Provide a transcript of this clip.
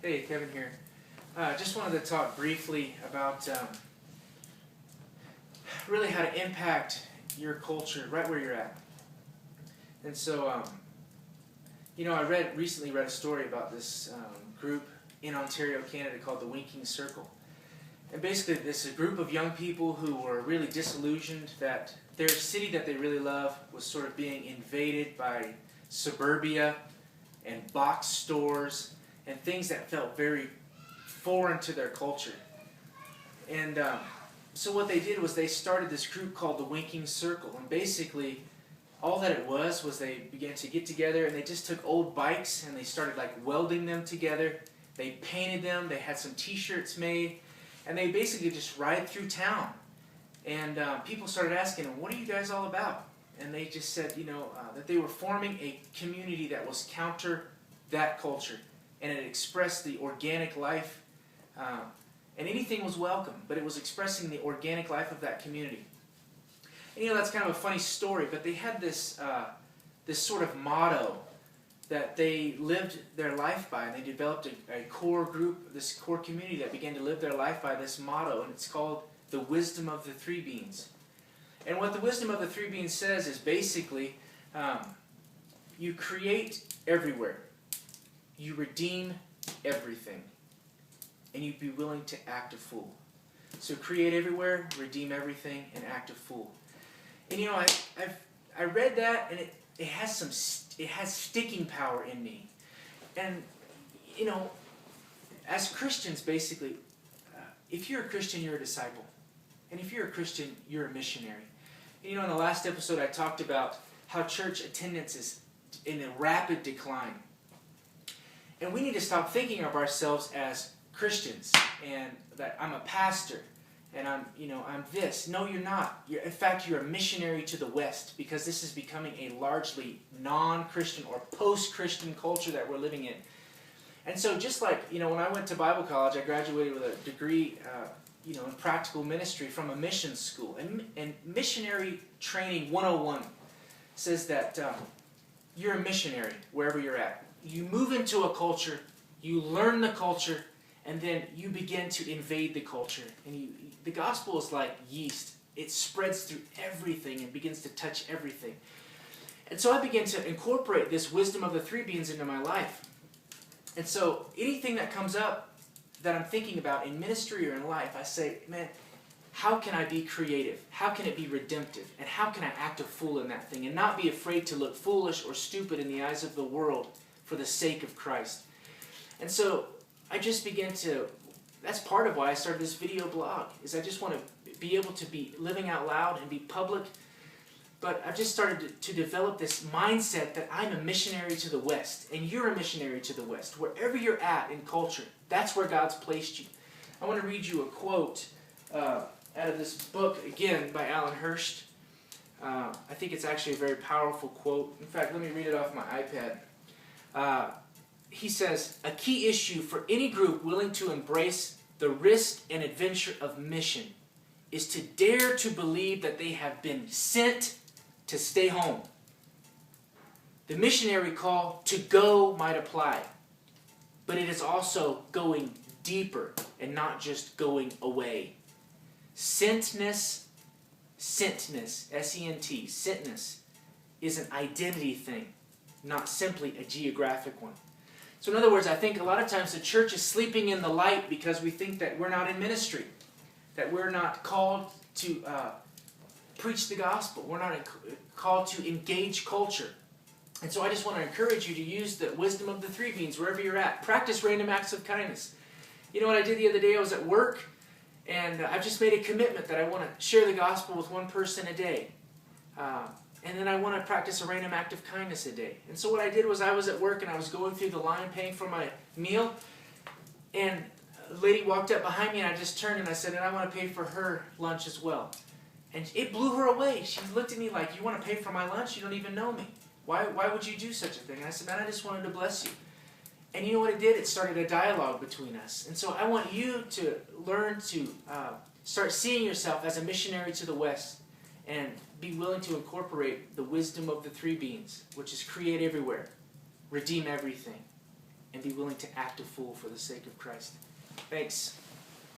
Hey, Kevin here. Just wanted to talk briefly about really how to impact your culture right where you're at. And so, I recently read a story about this group in Ontario, Canada called the Winking Circle. And basically, this is a group of young people who were really disillusioned that their city that they really love was sort of being invaded by suburbia and box stores and things that felt very foreign to their culture. And so what they did was they started this group called the Winking Circle. And basically, all that it was they began to get together and they just took old bikes and they started like welding them together. They painted them, they had some t-shirts made, and they basically just ride through town. And people started asking them, what are you guys all about? And they just said, that they were forming a community that was counter that culture. And it expressed the organic life. And anything was welcome, but it was expressing the organic life of that community. And that's kind of a funny story, but they had this sort of motto that they lived their life by. And they developed a core group, this core community that began to live their life by this motto. And it's called the wisdom of the three beans. And what the wisdom of the three beans says is basically, you create everywhere, you redeem everything, and you be willing to act a fool. So create everywhere, redeem everything, and act a fool. And I read that, and it has sticking power in me. And as Christians, basically, if you're a Christian, you're a disciple. And if you're a Christian, you're a missionary. In the last episode I talked about how church attendance is in a rapid decline. And we need to stop thinking of ourselves as Christians and that I'm a pastor and I'm this. No, you're not. In fact, you're a missionary to the West because this is becoming a largely non-Christian or post-Christian culture that we're living in. And so just like, when I went to Bible college, I graduated with a degree in practical ministry from a missions school. And missionary training 101 says that you're a missionary wherever you're at. You move into a culture, you learn the culture, and then you begin to invade the culture. And the gospel is like yeast. It spreads through everything and begins to touch everything. And so I began to incorporate this wisdom of the three beans into my life. And so anything that comes up that I'm thinking about in ministry or in life, I say, man, how can I be creative? How can it be redemptive? And how can I act a fool in that thing and not be afraid to look foolish or stupid in the eyes of the world for the sake of Christ? And so I just began to, that's part of why I started this video blog, is I just want to be able to be living out loud and be public. But I've just started to develop this mindset that I'm a missionary to the West, and you're a missionary to the West. Wherever you're at in culture, that's where God's placed you. I want to read you a quote out of this book, again, by Alan Hirsch. I think it's actually a very powerful quote. In fact, let me read it off my iPad. He says, a key issue for any group willing to embrace the risk and adventure of mission is to dare to believe that they have been sent to stay home. The missionary call to go might apply, but it is also going deeper and not just going away. Sentness, S-E-N-T, sentness, is an identity thing, not simply a geographic one. So in other words, I think a lot of times the church is sleeping in the light because we think that we're not in ministry, that we're not called to preach the gospel. We're not called to engage culture. And so I just want to encourage you to use the wisdom of the three beans wherever you're at. Practice random acts of kindness. You know what I did the other day? I was at work, and I've just made a commitment that I want to share the gospel with one person a day. And then I want to practice a random act of kindness a day. And so what I did was I was at work, and I was going through the line paying for my meal, and a lady walked up behind me, and I just turned and I said, and I want to pay for her lunch as well. And it blew her away. She looked at me like, you want to pay for my lunch? You don't even know me. Why would you do such a thing? And I said, man, I just wanted to bless you. And you know what it did? It started a dialogue between us. And so I want you to learn to start seeing yourself as a missionary to the West and be willing to incorporate the wisdom of the three beans, which is create everywhere, redeem everything, and and be willing to act a fool for the sake of Christ. Thanks.